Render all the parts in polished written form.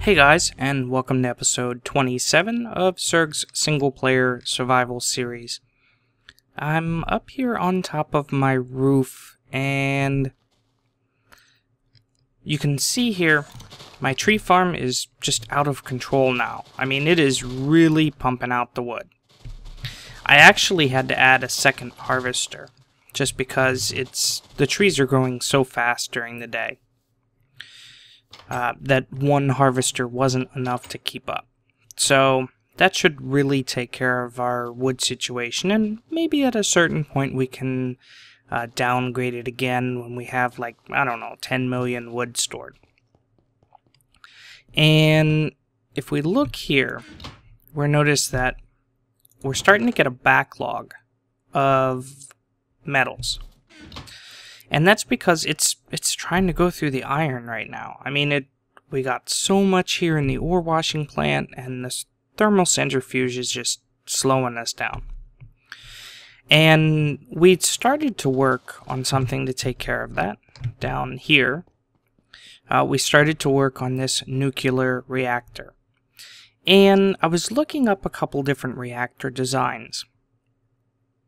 Hey guys, and welcome to episode 27 of Surg's single-player survival series. I'm up here on top of my roof, and you can see here, my tree farm is just out of control now. I mean, it is really pumping out the wood. I actually had to add a second harvester, just because the trees are growing so fast during the day. That one harvester wasn't enough to keep up. So that should really take care of our wood situation, and maybe at a certain point we can downgrade it again when we have, like, I don't know, 10 million wood stored. And if we look here, we'll notice that we're starting to get a backlog of metals. And that's because it's trying to go through the iron right now. I mean, we got so much here in the ore washing plant, and this thermal centrifuge is just slowing us down. And we started to work on something to take care of that down here. We started to work on this nuclear reactor. And I was looking up a couple different reactor designs.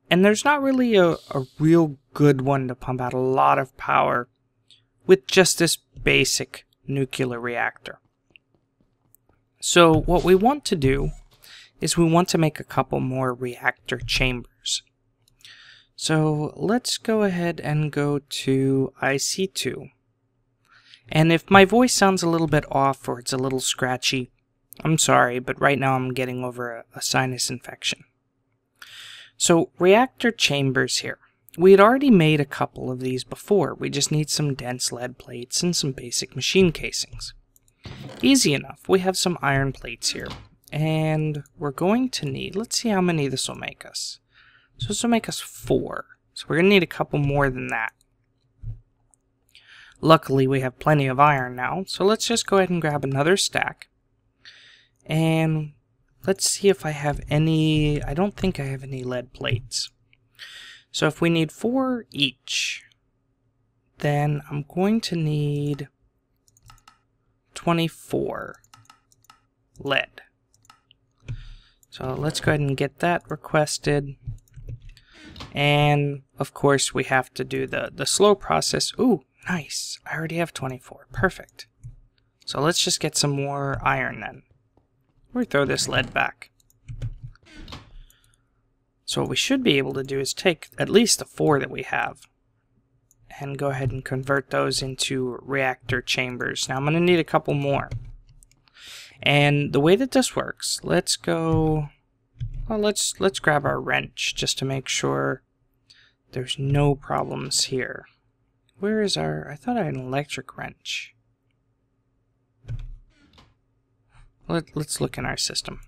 And there's not really a real good one to pump out a lot of power with just this basic nuclear reactor. So what we want to do is we want to make a couple more reactor chambers. So let's go ahead and go to IC2. And if my voice sounds a little bit off or it's a little scratchy, I'm sorry, but right now I'm getting over a sinus infection. So, reactor chambers here. We had already made a couple of these before. We just need some dense lead plates and some basic machine casings. Easy enough. We have some iron plates here. And we're going to need, let's see how many this will make us. So this will make us 4. So we're going to need a couple more than that. Luckily, we have plenty of iron now. So let's just go ahead and grab another stack. And let's see if I have any. I don't think I have any lead plates. So if we need 4 each, then I'm going to need 24 lead. So let's go ahead and get that requested. And of course we have to do the slow process. Ooh, nice. I already have 24. Perfect. So let's just get some more iron then. We'll throw this lead back. So what we should be able to do is take at least the 4 that we have and go ahead and convert those into reactor chambers. Now I'm going to need a couple more. And the way that this works, let's go, well, let's grab our wrench just to make sure there's no problems here. Where is our, I thought I had an electric wrench. Let's look in our system.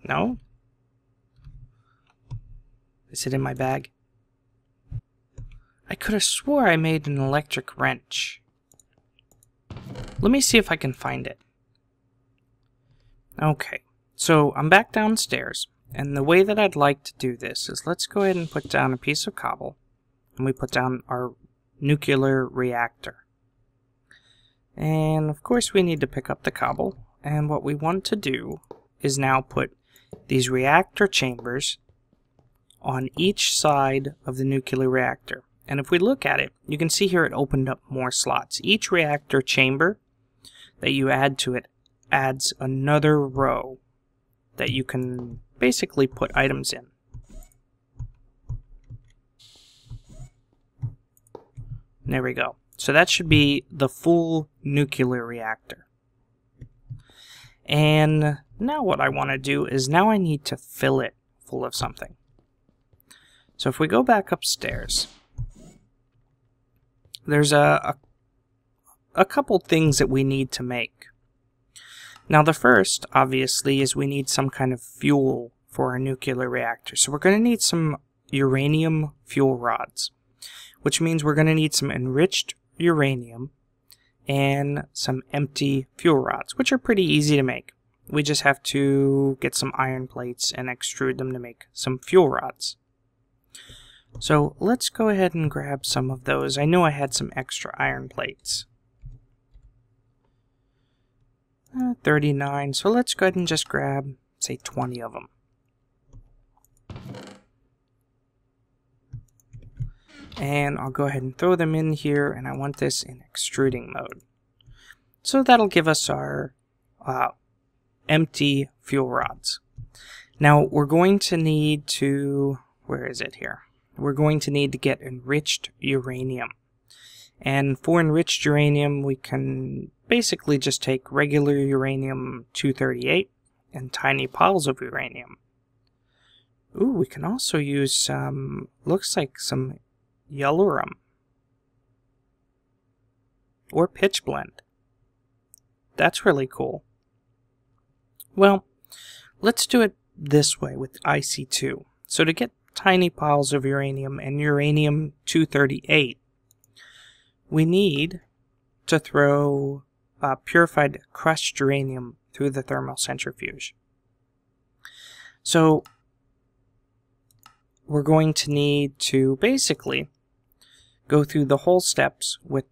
No? Is it in my bag? I could have swore I made an electric wrench. Let me see if I can find it. Okay, so I'm back downstairs, and the way that I'd like to do this is let's go ahead and put down a piece of cobble, and we put down our nuclear reactor. And of course we need to pick up the cobble, and what we want to do is now put these reactor chambers on each side of the nuclear reactor. And if we look at it, you can see here it opened up more slots. Each reactor chamber that you add to it adds another row that you can basically put items in. There we go. So that should be the full nuclear reactor. And now what I want to do is now I need to fill it full of something. So if we go back upstairs, there's a couple things that we need to make. Now the first, obviously, is we need some kind of fuel for our nuclear reactor. So we're going to need some uranium fuel rods, which means we're going to need some enriched uranium and some empty fuel rods, which are pretty easy to make. We just have to get some iron plates and extrude them to make some fuel rods. So let's go ahead and grab some of those. I know I had some extra iron plates. 39. So let's go ahead and just grab, say, 20 of them. And I'll go ahead and throw them in here, and I want this in extruding mode. So that'll give us our empty fuel rods. Now we're going to need to, where is it here? We're going to need to get enriched uranium. And for enriched uranium, we can basically just take regular uranium-238 and tiny piles of uranium. Ooh, we can also use some, looks like some yellorum or pitch blend. That's really cool. Well, let's do it this way with IC2. So to get tiny piles of uranium and uranium-238, we need to throw purified crushed uranium through the thermal centrifuge. So we're going to need to basically go through the whole steps with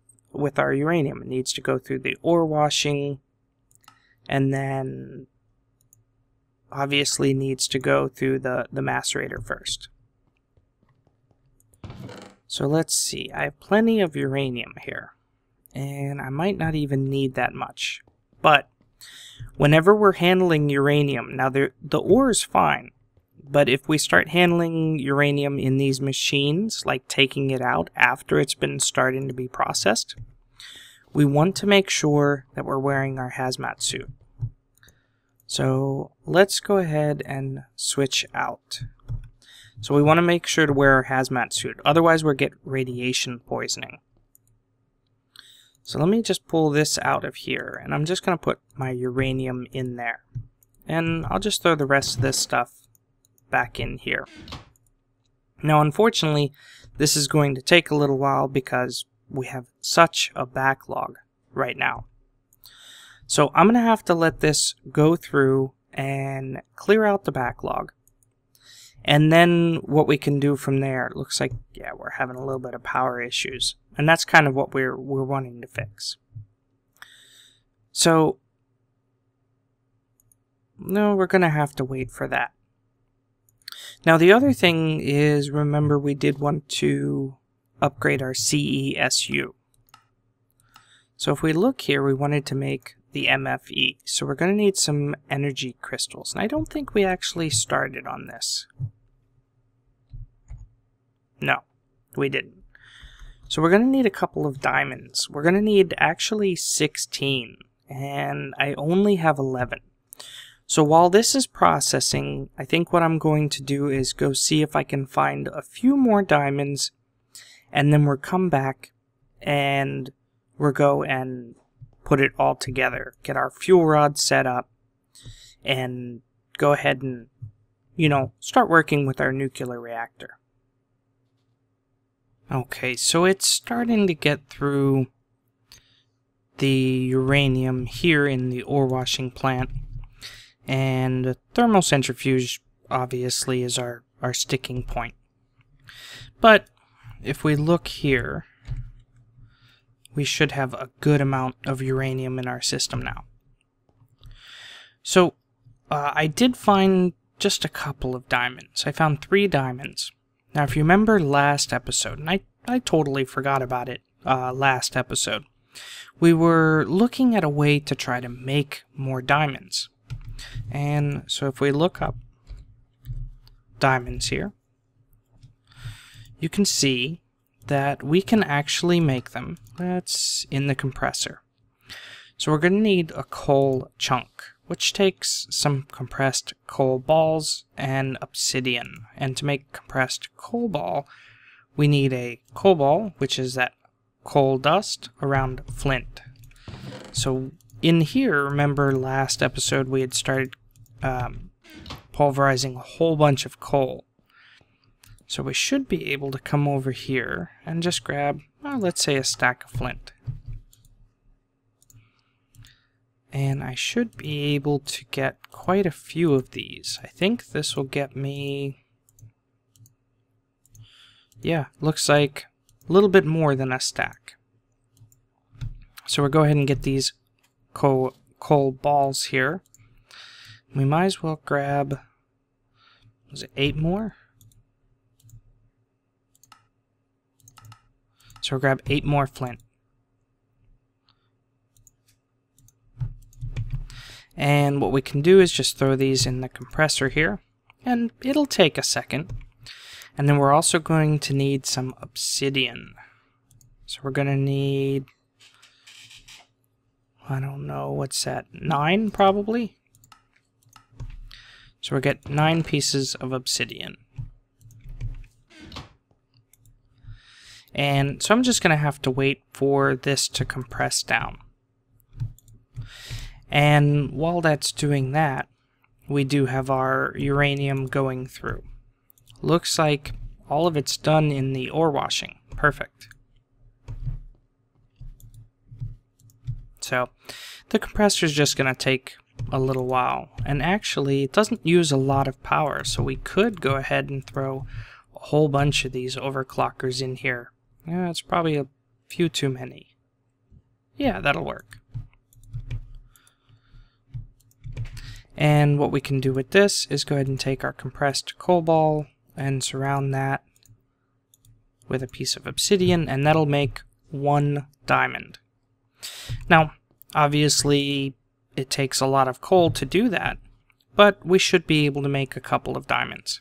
our uranium. It needs to go through the ore washing, and then obviously needs to go through the macerator first. So let's see, I have plenty of uranium here, and I might not even need that much. But whenever we're handling uranium, now the ore is fine, but if we start handling uranium in these machines, like taking it out after it's been starting to be processed, we want to make sure that we're wearing our hazmat suit. So let's go ahead and switch out. So we want to make sure to wear our hazmat suit, otherwise we'll get radiation poisoning. So let me just pull this out of here, and I'm just going to put my uranium in there. And I'll just throw the rest of this stuff back in here. Now unfortunately, this is going to take a little while because we have such a backlog right now. So I'm going to have to let this go through and clear out the backlog. And then what we can do from there, it looks like, yeah, we're having a little bit of power issues. And that's kind of what we're wanting to fix. So, no, we're going to have to wait for that. Now the other thing is, remember we did want to upgrade our CESU. So if we look here, we wanted to make the MFE. So we're going to need some energy crystals. And I don't think we actually started on this. No, we didn't. So we're going to need a couple of diamonds. We're going to need actually 16. And I only have 11. So while this is processing, I think what I'm going to do is go see if I can find a few more diamonds. And then we'll come back and we'll go and put it all together. Get our fuel rod set up. And go ahead and, you know, start working with our nuclear reactor. Okay, so it's starting to get through the uranium here in the ore washing plant. And the thermal centrifuge obviously is our sticking point. But if we look here, we should have a good amount of uranium in our system now. So I did find just a couple of diamonds. I found 3 diamonds. Now if you remember last episode, and I totally forgot about it last episode, we were looking at a way to try to make more diamonds. And so if we look up diamonds here, you can see that we can actually make them. That's in the compressor. So we're going to need a coal chunk, which takes some compressed coal balls and obsidian. And to make compressed coal ball, we need a coal ball, which is that coal dust around flint. So in here, remember last episode we had started pulverizing a whole bunch of coal. So we should be able to come over here and just grab, well, let's say a stack of flint. And I should be able to get quite a few of these. I think this will get me, yeah, looks like a little bit more than a stack. So we'll go ahead and get these coal coal balls here. We might as well grab, was it 8 more? So we'll grab 8 more flint. And what we can do is just throw these in the compressor here, and it'll take a second. And then we're also going to need some obsidian. So we're going to need, I don't know, what's that, 9 probably? So we'll get 9 pieces of obsidian. And so I'm just going to have to wait for this to compress down. And while that's doing that, we do have our uranium going through. Looks like all of it's done in the ore washing. Perfect. So the compressor is just going to take a little while. And actually, it doesn't use a lot of power, so we could go ahead and throw a whole bunch of these overclockers in here. Yeah, it's probably a few too many. Yeah, that'll work. And what we can do with this is go ahead and take our compressed coal ball and surround that with a piece of obsidian, and that'll make 1 diamond. Now, obviously, it takes a lot of coal to do that, but we should be able to make a couple of diamonds.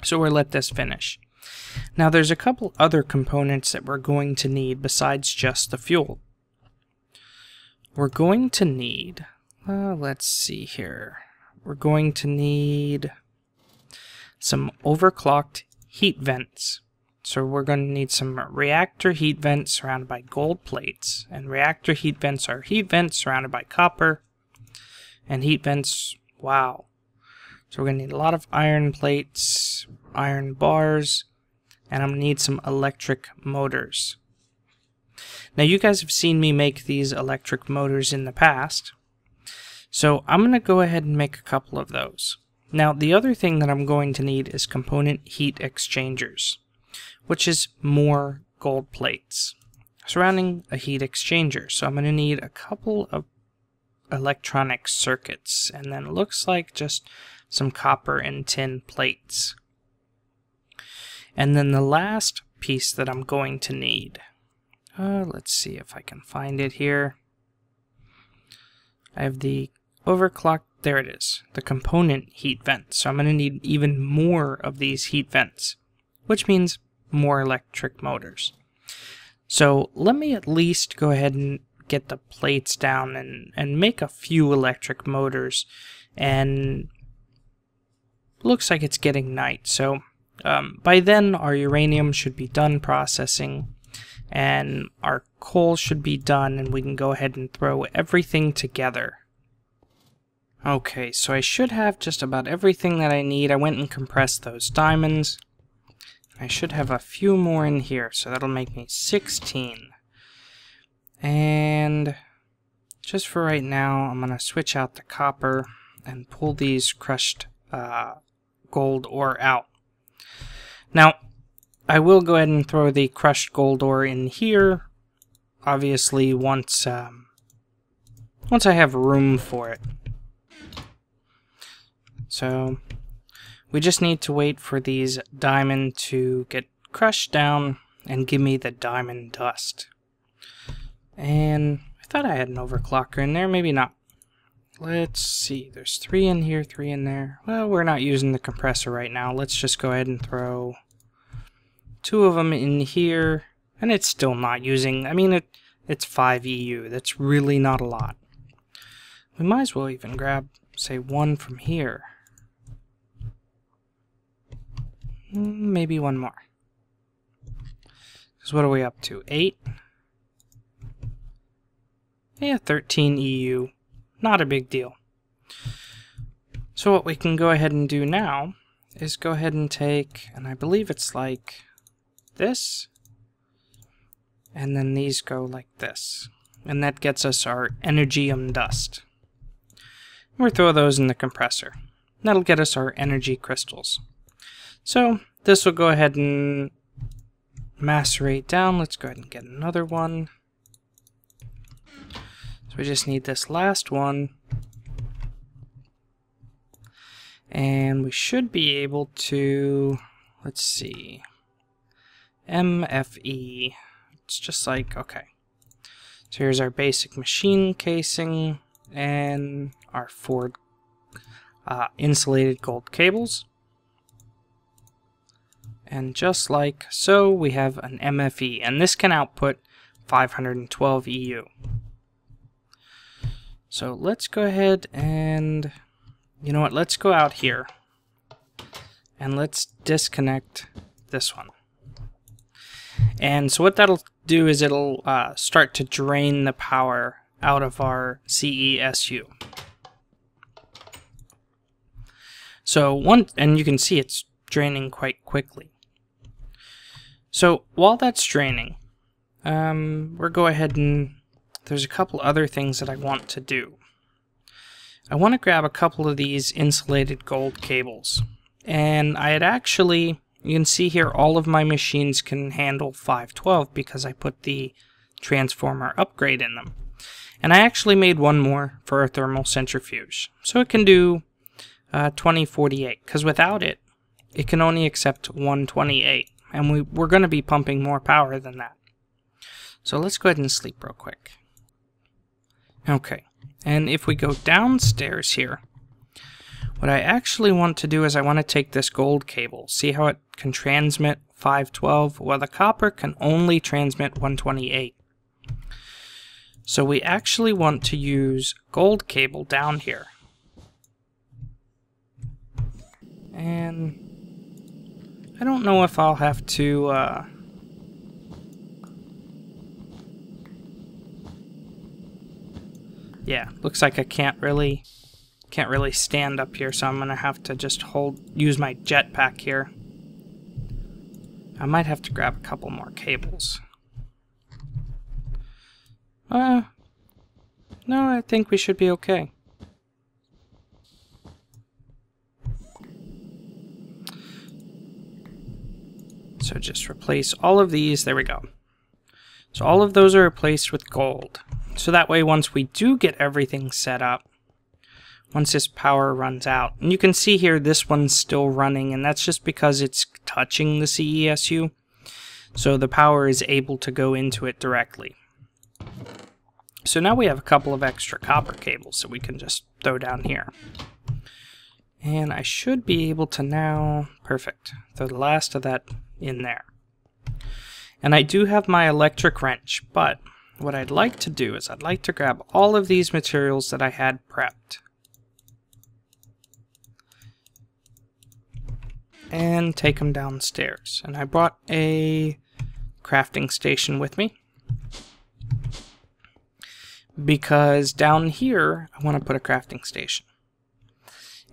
So we'll let this finish. Now, there's a couple other components that we're going to need besides just the fuel. We're going to need, let's see here. We're going to need some overclocked heat vents. So we're going to need some reactor heat vents surrounded by gold plates. And reactor heat vents are heat vents surrounded by copper. And heat vents, wow. So we're going to need a lot of iron plates, iron bars, and I'm going to need some electric motors. Now you guys have seen me make these electric motors in the past. So I'm going to go ahead and make a couple of those. Now the other thing that I'm going to need is component heat exchangers, which is more gold plates surrounding a heat exchanger. So I'm going to need a couple of electronic circuits, and then it looks like just some copper and tin plates. And then the last piece that I'm going to need, let's see if I can find it here. I have the overclock, there it is, the component heat vent. So I'm going to need even more of these heat vents, which means more electric motors. So let me at least go ahead and get the plates down and make a few electric motors. And looks like it's getting night, so by then our uranium should be done processing and our coal should be done, and we can go ahead and throw everything together. Okay, so I should have just about everything that I need. I went and compressed those diamonds. I should have a few more in here, so that'll make me 16. And just for right now, I'm going to switch out the copper and pull these crushed gold ore out. Now, I will go ahead and throw the crushed gold ore in here, obviously once I have room for it. So we just need to wait for these diamond to get crushed down and give me the diamond dust. And I thought I had an overclocker in there, maybe not. Let's see, there's 3 in here, 3 in there. Well, we're not using the compressor right now. Let's just go ahead and throw 2 of them in here. And it's still not using, I mean, it's 5 EU. That's really not a lot. We might as well even grab, say, 1 from here. Maybe 1 more. Because what are we up to? 8? Yeah, 13 EU. Not a big deal. So what we can go ahead and do now is go ahead and take, and I believe it's like this, and then these go like this. And that gets us our energium dust. We'll throw those in the compressor. That'll get us our energy crystals. So this will go ahead and macerate down. Let's go ahead and get another one. So we just need this last one. And we should be able to, let's see, MFE. It's just like, okay. So here's our basic machine casing and our 4 insulated gold cables. And just like so, we have an MFE, and this can output 512 EU. So let's go ahead and, you know what, let's go out here and let's disconnect this one. And so what that'll do is it'll start to drain the power out of our CESU. So and you can see it's draining quite quickly. So while that's draining, we'll go ahead and there's a couple other things that I want to do. I want to grab a couple of these insulated gold cables. And I had actually, you can see here all of my machines can handle 512 because I put the transformer upgrade in them. And I actually made one more for a thermal centrifuge. So it can do 2048, because without it, it can only accept 128. And we're going to be pumping more power than that. So let's go ahead and sleep real quick. Okay, and if we go downstairs here, what I actually want to do is I want to take this gold cable. See how it can transmit 512? Well, the copper can only transmit 128. So we actually want to use gold cable down here. And I don't know if I'll have to yeah, looks like I can't really stand up here, so I'm gonna have to just use my jetpack here. I might have to grab a couple more cables. No, I think we should be okay. So just replace all of these. There we go. So all of those are replaced with gold. So that way once we do get everything set up, once this power runs out, and you can see here this one's still running, and that's just because it's touching the CESU. So the power is able to go into it directly. So now we have a couple of extra copper cables that we can just throw down here. And I should be able to now, perfect, throw the last of that in there. And I do have my electric wrench, but what I'd like to do is I'd like to grab all of these materials that I had prepped and take them downstairs. And I brought a crafting station with me because down here I want to put a crafting station.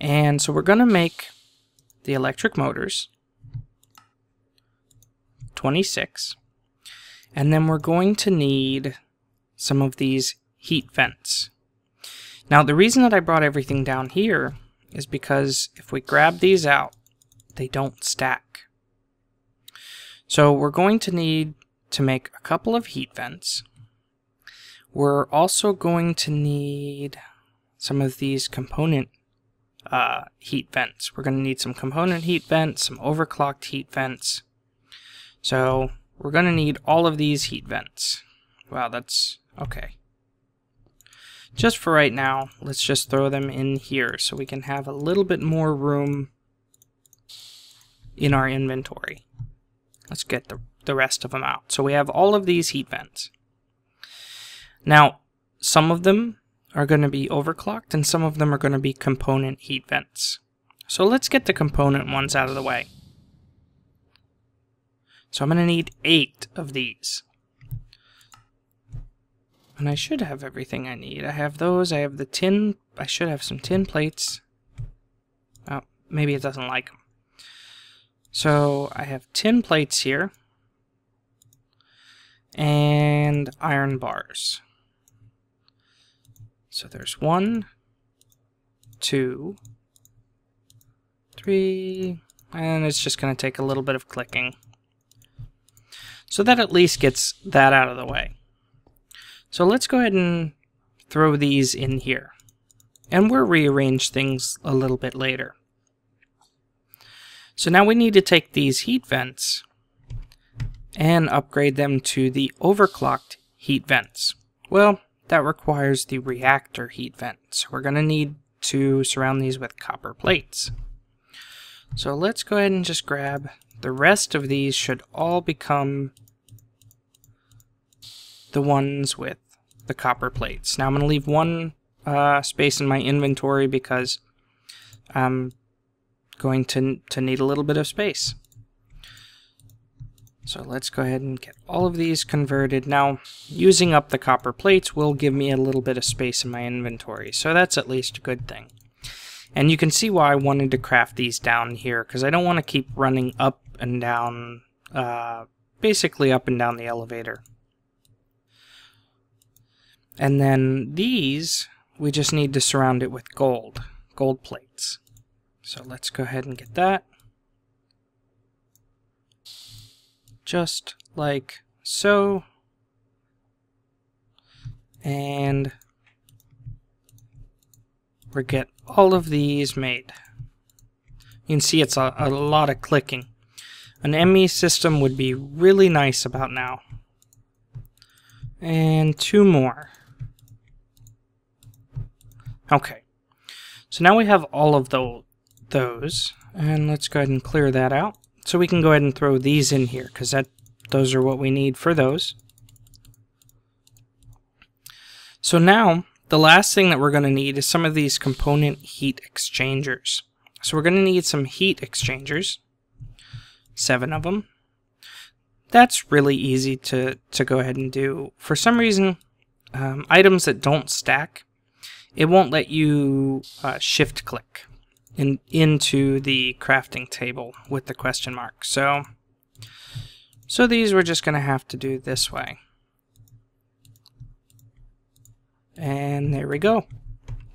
And so we're going to make the electric motors 26, and then we're going to need some of these heat vents. Now the reason that I brought everything down here is because if we grab these out, they don't stack. So we're going to need to make a couple of heat vents. We're also going to need some of these component heat vents. We're going to need some component heat vents, some overclocked heat vents. So we're going to need all of these heat vents. Wow, that's okay. Just for right now, let's just throw them in here so we can have a little bit more room in our inventory. Let's get the rest of them out. So we have all of these heat vents. Now, some of them are going to be overclocked and some of them are going to be component heat vents. So let's get the component ones out of the way. So I'm going to need 8 of these. And I should have everything I need. I have those, I have the tin, I should have some tin plates. Oh, maybe it doesn't like them. So I have tin plates here. And iron bars. So there's 1, 2, 3, and it's just going to take a little bit of clicking. So that at least gets that out of the way. So let's go ahead and throw these in here. And we'll rearrange things a little bit later. So now we need to take these heat vents and upgrade them to the overclocked heat vents. Well, that requires the reactor heat vents. We're going to need to surround these with copper plates. So let's go ahead and just grab the rest of these. Should all become the ones with the copper plates. Now I'm going to leave one space in my inventory because I'm going to need a little bit of space. So let's go ahead and get all of these converted. Now, using up the copper plates will give me a little bit of space in my inventory, so that's at least a good thing. And you can see why I wanted to craft these down here, because I don't want to keep running up and down, basically up and down the elevator. And then these, we just need to surround it with gold plates. So let's go ahead and get that. Just like so. And we get all of these made. You can see it's a lot of clicking. An ME system would be really nice about now. And 2 more. Okay. So now we have all of those. And let's go ahead and clear that out. So we can go ahead and throw these in here, because those are what we need for those. So now, the last thing that we're going to need is some of these component heat exchangers. So we're going to need some heat exchangers, 7 of them. That's really easy to go ahead and do. For some reason, items that don't stack, it won't let you shift click into the crafting table with the question mark. So these we're just going to have to do this way. And there we go.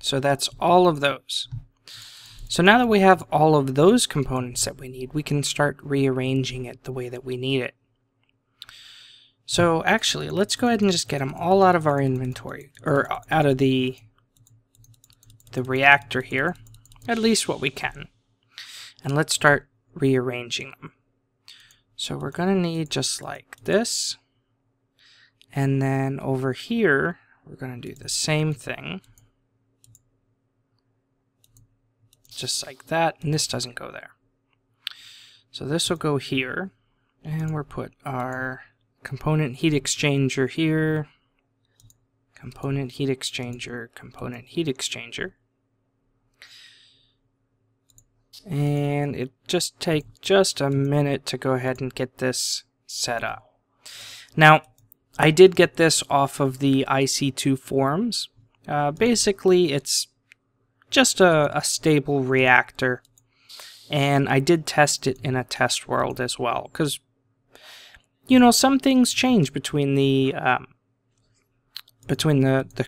So that's all of those. So now that we have all of those components that we need, we can start rearranging it the way that we need it. So actually, let's go ahead and just get them all out of our inventory, or out of the reactor here. At least what we can. And let's start rearranging them. So we're going to need just like this. And then over here, we're going to do the same thing. Just like that. And this doesn't go there. So this will go here. And we'll put our component heat exchanger here. Component heat exchanger. Component heat exchanger. And it just takes just a minute to go ahead and get this set up. Now, I did get this off of the IC2 forums. Basically, it's just a stable reactor. And I did test it in a test world as well. Because, you know, some things change between the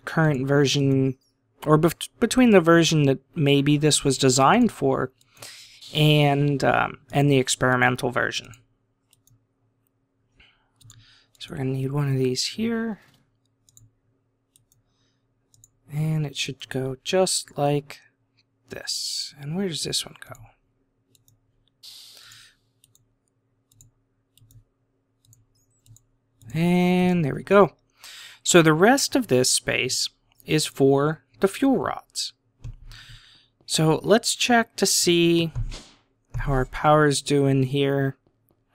current version, or between the version that maybe this was designed for, and the experimental version. So we're going to need one of these here. And it should go just like this. And where does this one go? And there we go. So the rest of this space is for the fuel rods. So let's check to see how our power's doing here.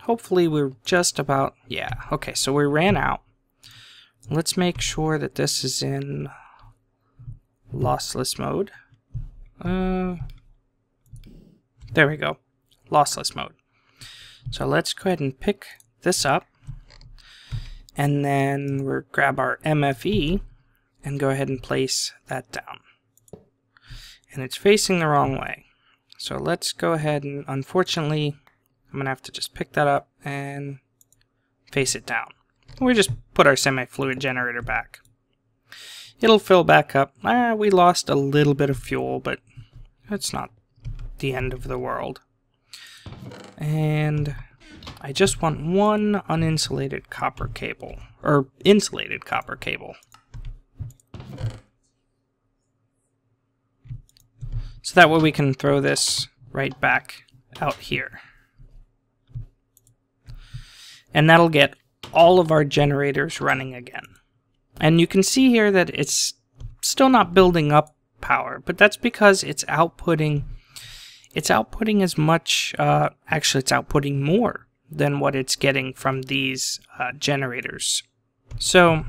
Hopefully we're just about, yeah, okay, so we ran out. Let's make sure that this is in lossless mode. There we go, lossless mode. So let's go ahead and pick this up, and then we'll grab our MFE and go ahead and place that down. And it's facing the wrong way. So let's go ahead and, unfortunately, I'm going to have to just pick that up and face it down. We just put our semi-fluid generator back. It'll fill back up. We lost a little bit of fuel, but it's not the end of the world. And I just want one uninsulated copper cable, or insulated copper cable. So that way we can throw this right back out here. And that'll get all of our generators running again. And you can see here that it's still not building up power, but that's because it's outputting as much, actually it's outputting more than what it's getting from these generators. So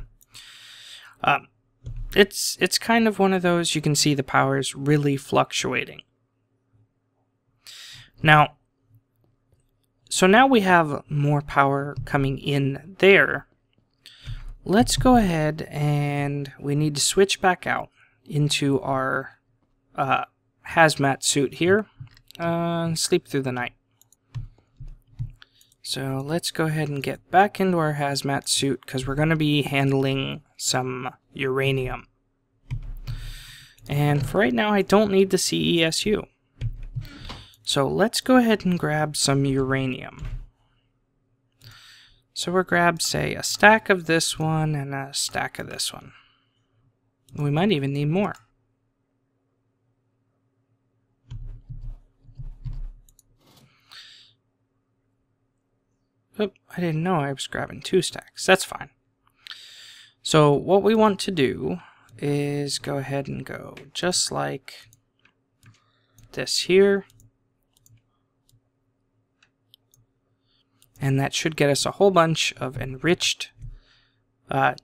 it's kind of one of those, you can see the power is really fluctuating. Now, so now we have more power coming in there. Let's go ahead and we need to switch back out into our hazmat suit here. Sleep through the night. So let's go ahead and get back into our hazmat suit because we're going to be handling some uranium. And for right now, I don't need the CESU. So let's go ahead and grab some uranium. So we'll grab, say, a stack of this one and a stack of this one. We might even need more. Oop, I didn't know I was grabbing 2 stacks. That's fine. So what we want to do is go ahead and go just like this here. And that should get us a whole bunch of enriched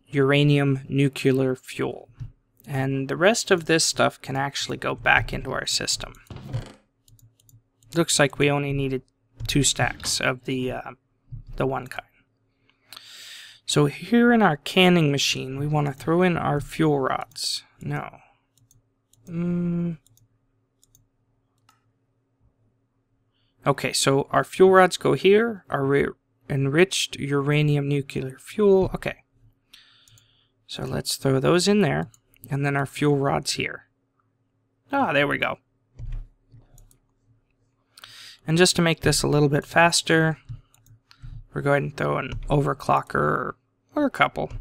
uranium nuclear fuel. And the rest of this stuff can actually go back into our system. Looks like we only needed 2 stacks of the one kind. So here in our canning machine, we want to throw in our fuel rods. No. Okay, so our fuel rods go here, our enriched uranium nuclear fuel. Okay. So let's throw those in there, and then our fuel rods here. Ah, there we go. And just to make this a little bit faster, we're going to throw an overclocker or a couple.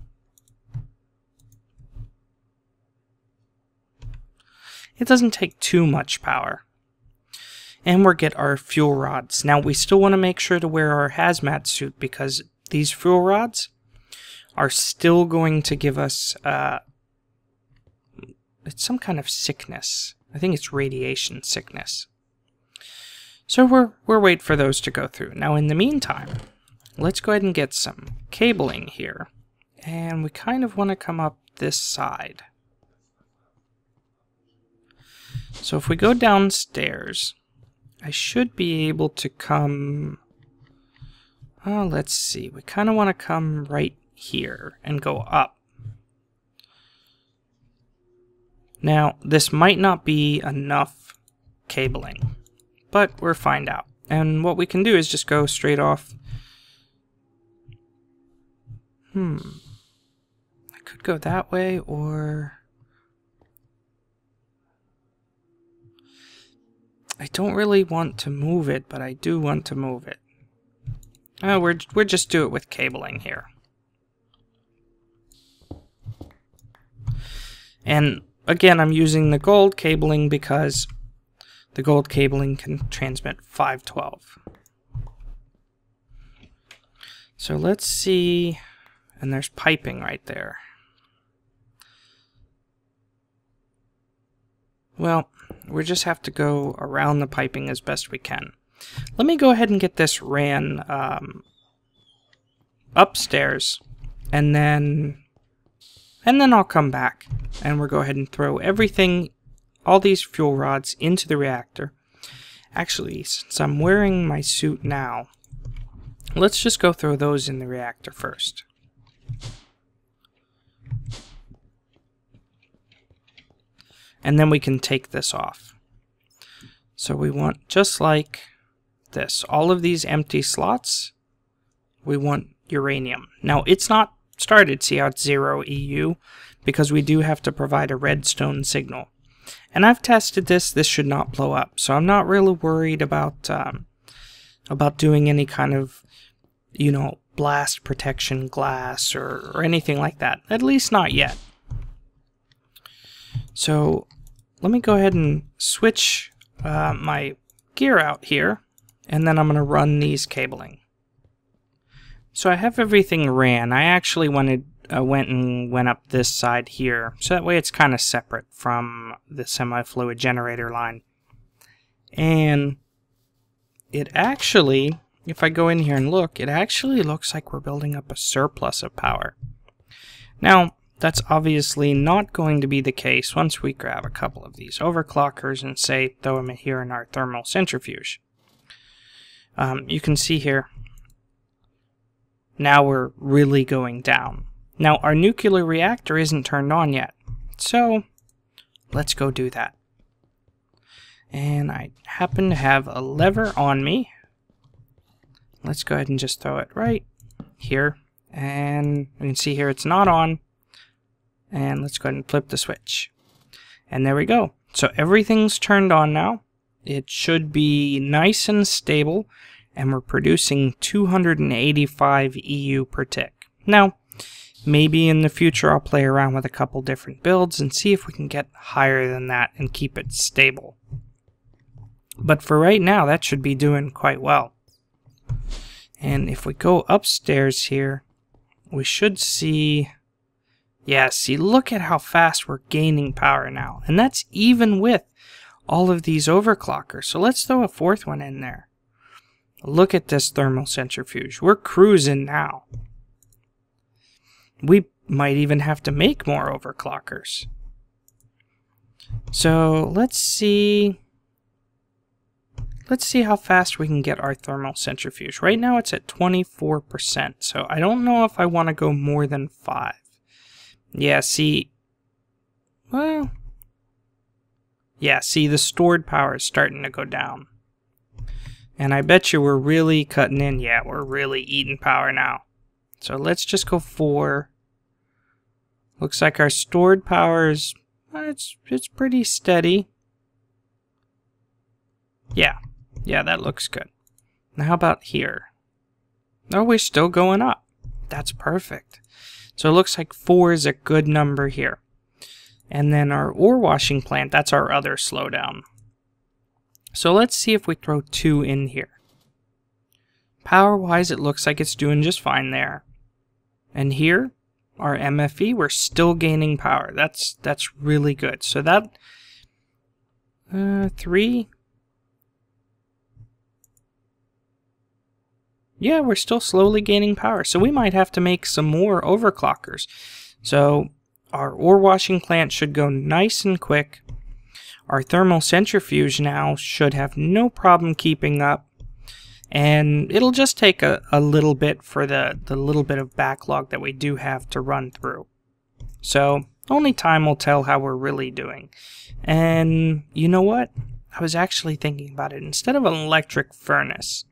It doesn't take too much power. And we'll get our fuel rods. Now we still want to make sure to wear our hazmat suit because these fuel rods are still going to give us it's some kind of sickness. I think it's radiation sickness. So we're waiting for those to go through. Now in the meantime, let's go ahead and get some cabling here. And we kind of want to come up this side. So if we go downstairs, I should be able to come, oh, let's see, we kind of want to come right here and go up. Now, this might not be enough cabling, but we'll find out. And what we can do is just go straight off. I could go that way, or I don't really want to move it, but I do want to move it. Oh, we're just do it with cabling here. And again, I'm using the gold cabling because the gold cabling can transmit 512. So let's see, and there's piping right there. Well, we just have to go around the piping as best we can. Let me go ahead and get this ran upstairs, and then I'll come back and we'll go ahead and throw everything, all these fuel rods, into the reactor. Actually, since I'm wearing my suit now, let's just go throw those in the reactor first. And then we can take this off. So we want, just like this, all of these empty slots, we want uranium. Now, it's not started, see how it's 0 EU, because we do have to provide a redstone signal. And I've tested this should not blow up, so I'm not really worried about doing any kind of, you know, blast protection glass or anything like that, at least not yet. So let me go ahead and switch my gear out here, and then I'm going to run these cabling. So I have everything ran. I actually went up this side here, so that way it's kind of separate from the semi-fluid generator line. And it actually, if I go in here and look, it actually looks like we're building up a surplus of power. Now, that's obviously not going to be the case once we grab a couple of these overclockers and say throw them here in our thermal centrifuge. You can see here, now we're really going down. Now our nuclear reactor isn't turned on yet, so let's go do that. And I happen to have a lever on me. Let's go ahead and just throw it right here, and you can see here it's not on. And let's go ahead and flip the switch. And there we go. So everything's turned on now. It should be nice and stable. And we're producing 285 EU per tick. Now, maybe in the future I'll play around with a couple different builds and see if we can get higher than that and keep it stable. But for right now, that should be doing quite well. And if we go upstairs here, we should see... Yeah, see, look at how fast we're gaining power now. And that's even with all of these overclockers. So let's throw a fourth one in there. Look at this thermal centrifuge. We're cruising now. We might even have to make more overclockers. So let's see. Let's see how fast we can get our thermal centrifuge. Right now it's at 24%. So I don't know if I want to go more than 5. Yeah, see, well, yeah, see, the stored power is starting to go down. And I bet you we're really cutting in. Yeah, we're really eating power now. So let's just go 4. Looks like our stored power is, it's pretty steady. Yeah, that looks good. Now how about here? Oh, we're still going up. That's perfect. So it looks like 4 is a good number here. And then our ore washing plant, that's our other slowdown. So let's see if we throw 2 in here. Power-wise, it looks like it's doing just fine there. And here, our MFE, we're still gaining power. That's really good. So that 3. Yeah, we're still slowly gaining power, so we might have to make some more overclockers. So our ore washing plant should go nice and quick. Our thermal centrifuge now should have no problem keeping up. And it'll just take a little bit for the little bit of backlog that we do have to run through. So only time will tell how we're really doing. And you know what? I was actually thinking about it. Instead of an electric furnace,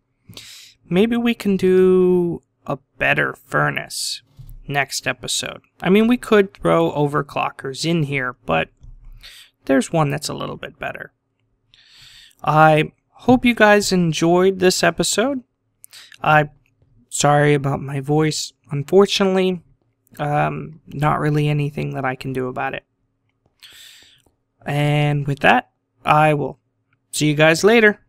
maybe we can do a better furnace next episode. I mean, we could throw overclockers in here, but there's one that's a little bit better. I hope you guys enjoyed this episode. I'm sorry about my voice. Unfortunately, not really anything that I can do about it. And with that, I will see you guys later.